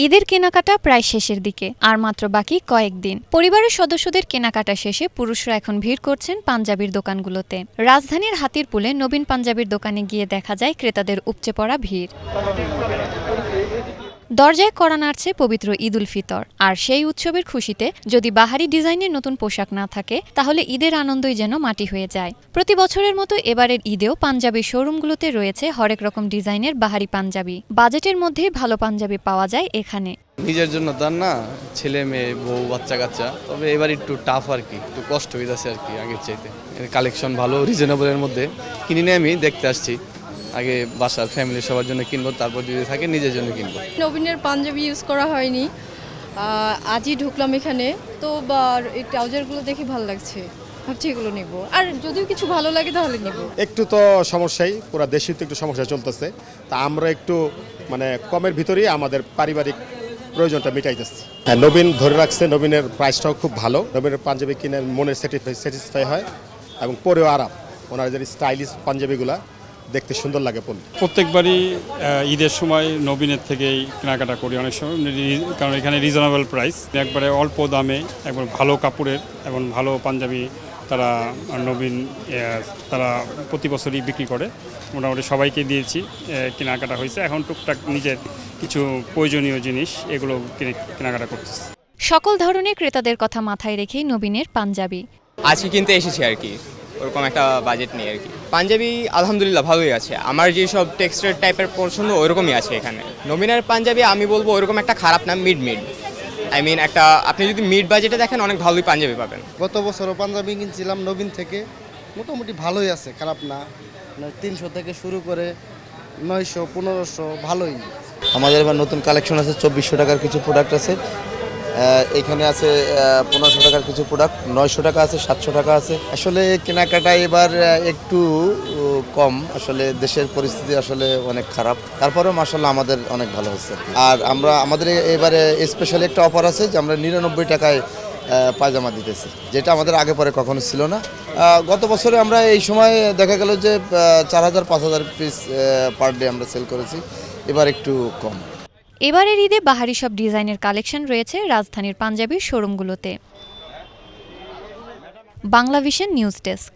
ঈদের কেনাকাটা প্রায় শেষের দিকে, আর মাত্র বাকি কয়েকদিন। পরিবারের সদস্যদের কেনাকাটা শেষে পুরুষরা এখন ভিড় করছেন পাঞ্জাবির দোকানগুলোতে। রাজধানীর হাতিরপুলে নবীন পাঞ্জাবির দোকানে গিয়ে দেখা যায় ক্রেতাদের উপচে পড়া ভিড়। দরজায় কড়া নাড়ছে পবিত্র ঈদ উল ফিতর, আর সেই উৎসবের খুশিতে যদি বাহারি ডিজাইনের নতুন পোশাক না থাকে তাহলে ঈদের আনন্দই যেন মাটি হয়ে যায়। প্রতি বছরের মতো এবারের ঈদেও পাঞ্জাবির শোরুমগুলোতে রয়েছে হরেক রকম ডিজাইনের বাহারি পাঞ্জাবি। বাজেটের মধ্যেই ভালো পাঞ্জাবি পাওয়া যায় এখানে। নিজের জন্য তার না, ছেলে মেয়ে বউ বাচ্চা কাচ্চা, তবে এবার একটু টাফ আর কি, একটু কষ্ট হয়ে যাচ্ছে আর কি আগের চাইতে। কালেকশন ভালো, রিজনেবলের মধ্যে কিনে নিয়ে আমি দেখতে আসছি। আগে বাসার ফ্যামিলি সবার জন্য কিনবো, তারপর যদি থাকে নিজের জন্য কিনবো। নবীনের পাঞ্জাবি ইউজ করা হয়নি, আজই ঢুকলাম এখানে, তো এই ট্রাউজারগুলো দেখে ভালো লাগছে, ভাবছি এগুলো নিব, আর যদিও কিছু ভালো লাগে তাহলে নিব। একটু তো সমস্যাই, পুরো দেশে তো একটু সমস্যা চলতেছে, তা আমরা একটু মানে কমের ভিতরেই আমাদের পারিবারিক প্রয়োজনটা মিটাইতেছি। হ্যাঁ, নবীন ধরে রাখছে, নবীনের প্রাইসটাও খুব ভালো। নবীনের পাঞ্জাবি কিনে মনের স্যাটিসফাই হয় এবং পরেও আরাম। ওনার যে স্টাইলিশ পাঞ্জাবিগুলা দেখতে সুন্দর লাগে পড়লে। প্রত্যেকবারই ঈদের সময় নবীনের থেকেই কেনাকাটা করি অনেক সময়, কারণ এখানে রিজনেবল প্রাইস, একবারে অল্প দামে একবার ভালো কাপড়ের এবং ভালো পাঞ্জাবি তারা নবীন তারা প্রতি বছরই বিক্রি করে। মোটামুটি সবাইকে দিয়েছি, কেনাকাটা হয়েছে। এখন টুকটাক নিজের কিছু প্রয়োজনীয় জিনিস এগুলো কেনাকাটা করতেছি। সকল ধরনের ক্রেতাদের কথা মাথায় রেখেই নবীনের পাঞ্জাবি। আজকে কিনতে এসেছি আর কি, ওরকম একটা বাজেট নেই আর কি। পাঞ্জাবি আলহামদুলিল্লাহ ভালোই আছে, আমার যেসব টেক্সচার টাইপের পছন্দ ওইরকমই আছে এখানে। নবীনের পাঞ্জাবি আমি বলবো ওইরকম একটা খারাপ না, মিড আই মিন একটা, আপনি যদি মিড বাজেটে দেখেন অনেক ভালোই পাঞ্জাবি পাবেন। গত বছরও পাঞ্জাবি কিনছিলাম নবীন থেকে, মোটামুটি ভালোই আছে, খারাপ না। 300 থেকে শুরু করে 900 1500 ভালোই। আমাদের এবার নতুন কালেকশন আছে, 2400 টাকার কিছু প্রোডাক্ট আছে, এখানে আছে 1500 টাকার কিছু প্রোডাক্ট, 900 টাকা আছে, 700 টাকা আছে। আসলে কেনাকাটা এবার একটু কম, আসলে দেশের পরিস্থিতি আসলে অনেক খারাপ, তারপরেও মাশাআল্লাহ আমাদের অনেক ভালো হচ্ছে। আর আমাদের এবারে স্পেশালি একটা অফার আছে যে আমরা 99 টাকায় পায়জামা দিতেছি, যেটা আমাদের আগে পরে কখনো ছিল না। গত বছরে আমরা এই সময় দেখা গেল যে 4000-5000 পিস পার ডে আমরা সেল করেছি, এবার একটু কম। এবারের ঈদে বাহারি সব ডিজাইনের কালেকশন রয়েছে রাজধানীর পাঞ্জাবির শোরুমগুলোতে। Banglavision news desk.